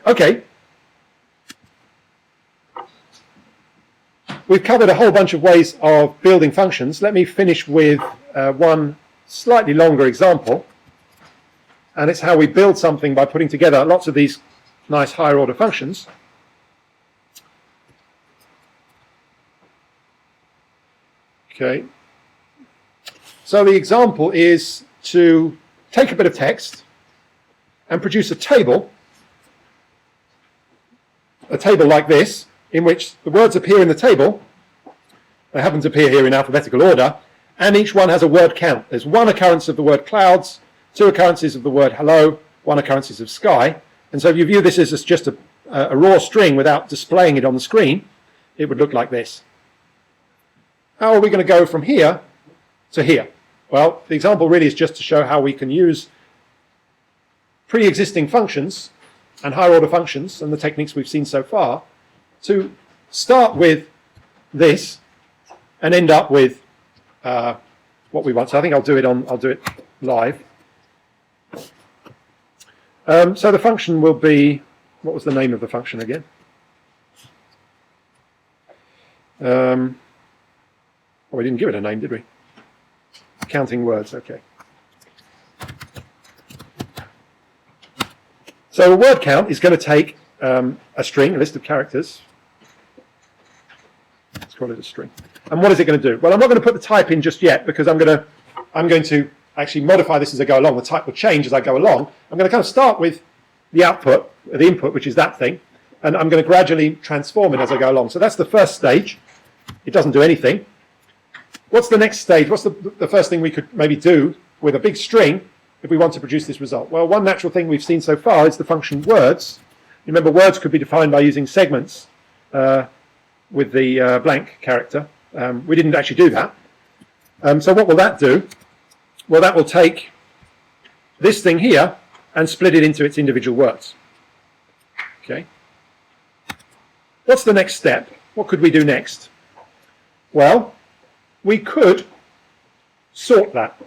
Okay. We've covered a whole bunch of ways of building functions. Let me finish with one slightly longer example. And it's how we build something by putting together lots of these nice higher order functions. Okay. So the example is to take a bit of text and produce a table like this, in which the words appear in the table. They happen to appear here in alphabetical order, and each one has a word count. There's one occurrence of the word clouds, two occurrences of the word hello, one occurrence of sky. And so if you view this as just a raw string without displaying it on the screen, it would look like this. How are we going to go from here to here? Well, the example really is just to show how we can use pre-existing functions and higher order functions and the techniques we've seen so far to start with this and end up with what we want. So I think I'll do it live. So the function will be, what was the name of the function again? Oh, we didn't give it a name, did we? Counting words, okay. So a word count is going to take a string, a list of characters. Let's call it a string. And what is it going to do? Well, I'm not going to put the type in just yet because I'm going to actually modify this as I go along. The type will change as I go along. I'm going to kind of start with the output, the input, which is that thing, and I'm going to gradually transform it as I go along. So that's the first stage. It doesn't do anything. What's the next stage? What's the first thing we could maybe do with a big string if we want to produce this result? Well, one natural thing we've seen so far is the function words. Remember, words could be defined by using segments with the blank character. We didn't actually do that. So what will that do? Well, that will take this thing here and split it into its individual words. Okay. What's the next step? What could we do next? Well, we could sort that.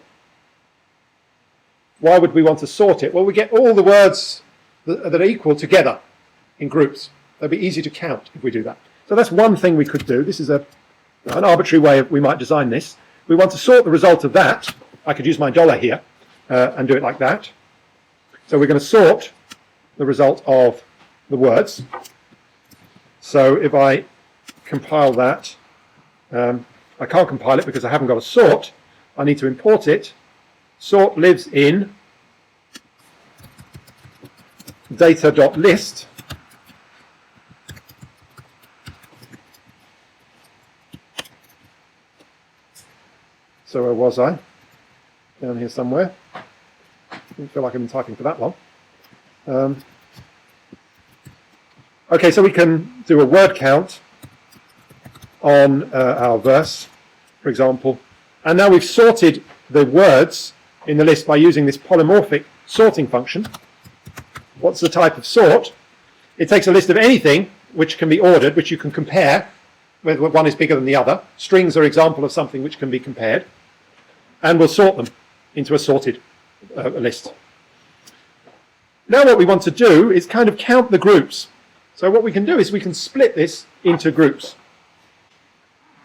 Why would we want to sort it? Well, we get all the words that are equal together in groups. They'll be easy to count if we do that. So that's one thing we could do. This is an arbitrary way we might design this. We want to sort the result of that. I could use my dollar here and do it like that. So we're going to sort the result of the words. So if I compile that, I can't compile it because I haven't got a sort. I need to import it. Sort lives in data.list. So where was I? Down here somewhere. Didn't feel like I've been typing for that long. Okay, so we can do a word count on our verse, for example. And now we've sorted the words in the list by using this polymorphic sorting function. What's the type of sort? It takes a list of anything which can be ordered, which you can compare, whether one is bigger than the other. Strings are an example of something which can be compared. And we'll sort them into a sorted list. Now what we want to do is kind of count the groups. So what we can do is we can split this into groups.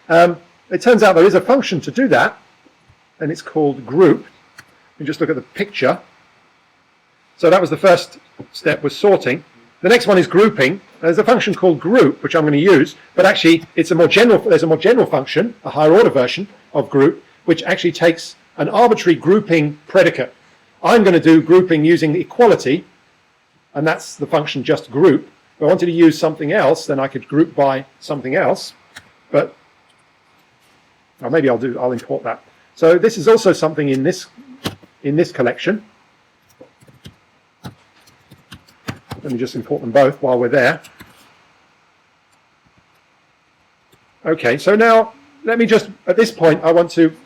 It turns out there is a function to do that, and it's called group. You just look at the picture. So that was the first step, was sorting. The next one is grouping. There's a function called group, which I'm going to use, but actually it's there's a more general function, a higher order version of group, which actually takes an arbitrary grouping predicate. I'm going to do grouping using equality, and that's the function just group. If I wanted to use something else, then I could group by something else, but or maybe I'll import that. So this is also something in this collection. Let me just import them both while we're there. Okay, so now let me just, at this point, I want to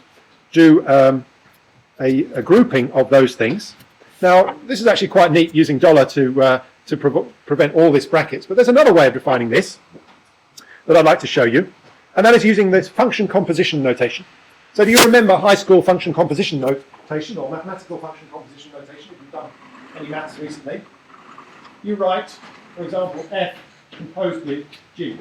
do a grouping of those things. Now, this is actually quite neat using dollar to prevent all this brackets, but there's another way of defining this that I'd like to show you, and that is using this function composition notation. So do you remember high school function composition notation or mathematical function composition notation if you've done any maths recently? You write for example, F composed with G.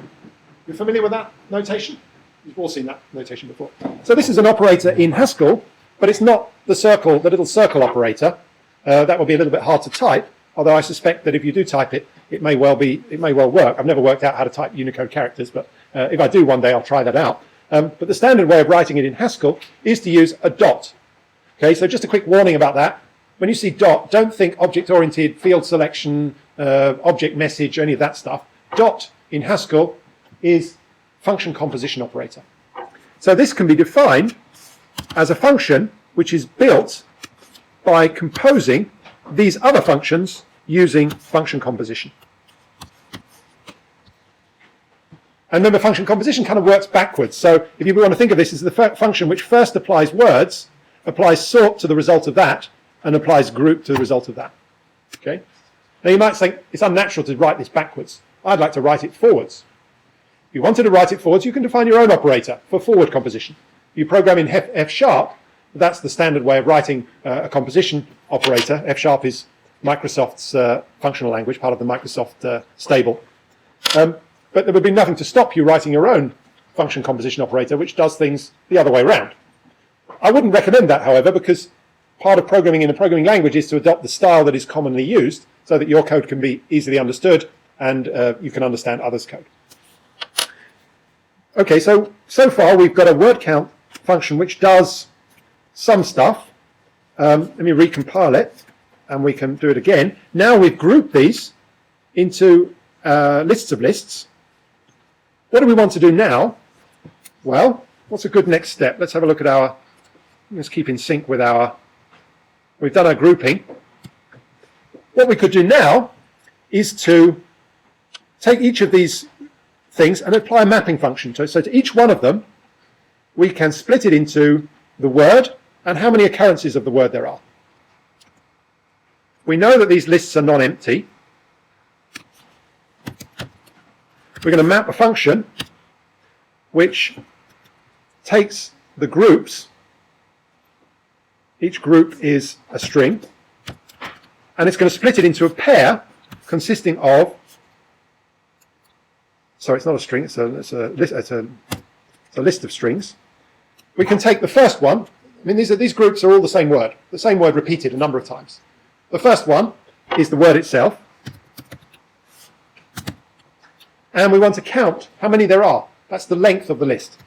You're familiar with that notation? You've all seen that notation before. So this is an operator in Haskell, but it's not the little circle operator. That will be a little bit hard to type, although I suspect that if you do type it, it may well work. I've never worked out how to type Unicode characters, but if I do one day, I'll try that out. But the standard way of writing it in Haskell is to use a dot. Okay, so just a quick warning about that. When you see dot, don't think object-oriented, field selection, object message, any of that stuff. Dot in Haskell is function composition operator. So this can be defined as a function which is built by composing these other functions using function composition. And remember, function composition kind of works backwards. So if you want to think of this as the function which first applies words, applies sort to the result of that, and applies group to the result of that. Okay? Now you might think it's unnatural to write this backwards. I'd like to write it forwards. If you wanted to write it forwards, you can define your own operator for forward composition. If you program in F#, that's the standard way of writing a composition operator. F# is Microsoft's functional language, part of the Microsoft stable. But there would be nothing to stop you writing your own function composition operator, which does things the other way around. I wouldn't recommend that, however, because part of programming in a programming language is to adopt the style that is commonly used so that your code can be easily understood and you can understand others' code. Okay, so far we've got a word count function which does some stuff. Let me recompile it and we can do it again. Now we've grouped these into lists of lists. What do we want to do now? Well, what's a good next step? Let's have a look at let's keep in sync with we've done our grouping. What we could do now is to take each of these things and apply a mapping function to it. So to each one of them, we can split it into the word and how many occurrences of the word there are. We know that these lists are non-empty. We're going to map a function which takes the groups. Each group is a string, and it's going to split it into a pair consisting of. Sorry, it's not a string. It's a list of strings. We can take the first one. I mean, these groups are all the same word repeated a number of times. The first one is the word itself. And we want to count how many there are. That's the length of the list.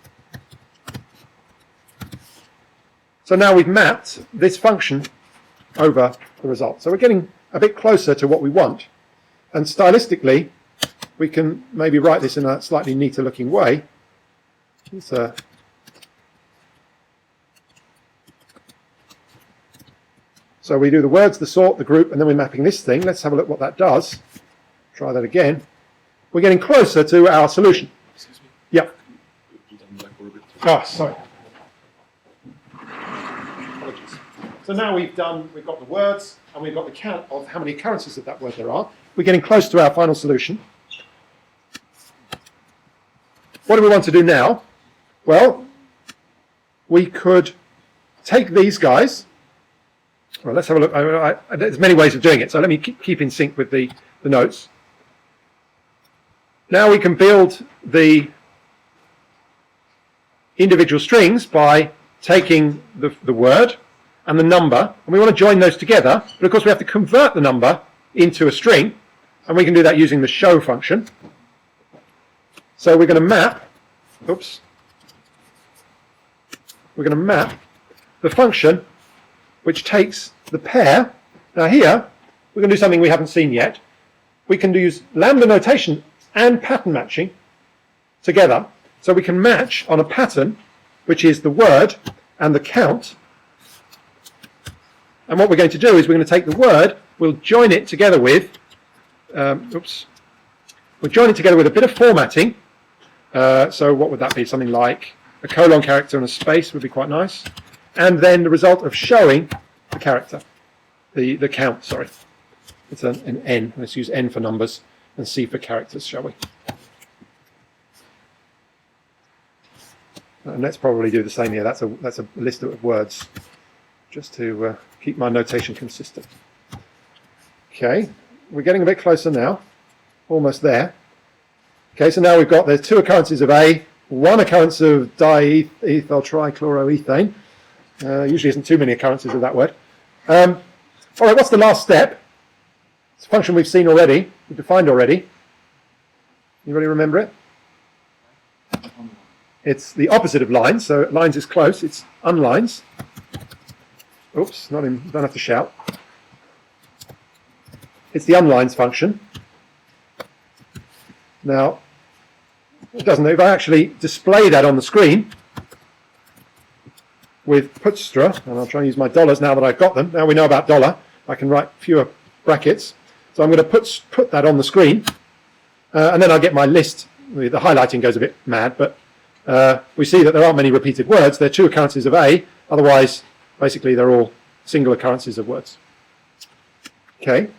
So now we've mapped this function over the result. So we're getting a bit closer to what we want. And stylistically, we can maybe write this in a slightly neater looking way. So we do the words, the sort, the group, and then we're mapping this thing. Let's have a look what that does. Try that again. We're getting closer to our solution. Excuse me. Yeah. Oh, sorry. Apologies. So now we've got the words and we've got the count of how many occurrences of that word there are. We're getting close to our final solution. What do we want to do now? Well, we could take these guys. Well, let's have a look. There's many ways of doing it, so let me keep in sync with the notes. Now we can build the individual strings by taking the word and the number, and we want to join those together, but of course we have to convert the number into a string, and we can do that using the show function. So we're going to map, we're going to map the function which takes the pair. Now here, we're going to do something we haven't seen yet. We can use lambda notation and pattern matching together. So we can match on a pattern, which is the word and the count. And what we're going to do is we're going to take the word, we'll join it together with, we'll join it together with a bit of formatting. So what would that be? Something like a colon character and a space would be quite nice. And then the result of showing the character, the count, sorry. It's an N. Let's use N for numbers and C for characters, shall we? And let's probably do the same here. That's a list of words, just to keep my notation consistent. Okay, we're getting a bit closer now. almost there. Okay, so now we've got, there's 2 occurrences of A, 1 occurrence of diethyl trichloroethane. Usually isn't too many occurrences of that word. All right, what's the last step? It's a function we've seen already, we've defined already. Anybody remember it? It's the opposite of lines, so lines is close, it's unlines. Oops, don't have to shout. It's the unlines function. Now, it doesn't, if I actually display that on the screen with putstra, and I'll try and use my dollars now that I've got them. Now we know about dollar, I can write fewer brackets. So I'm going to put that on the screen, and then I'll get my list. The highlighting goes a bit mad, but we see that there aren't many repeated words. There are 2 occurrences of A, otherwise, basically, they're all single occurrences of words. Okay.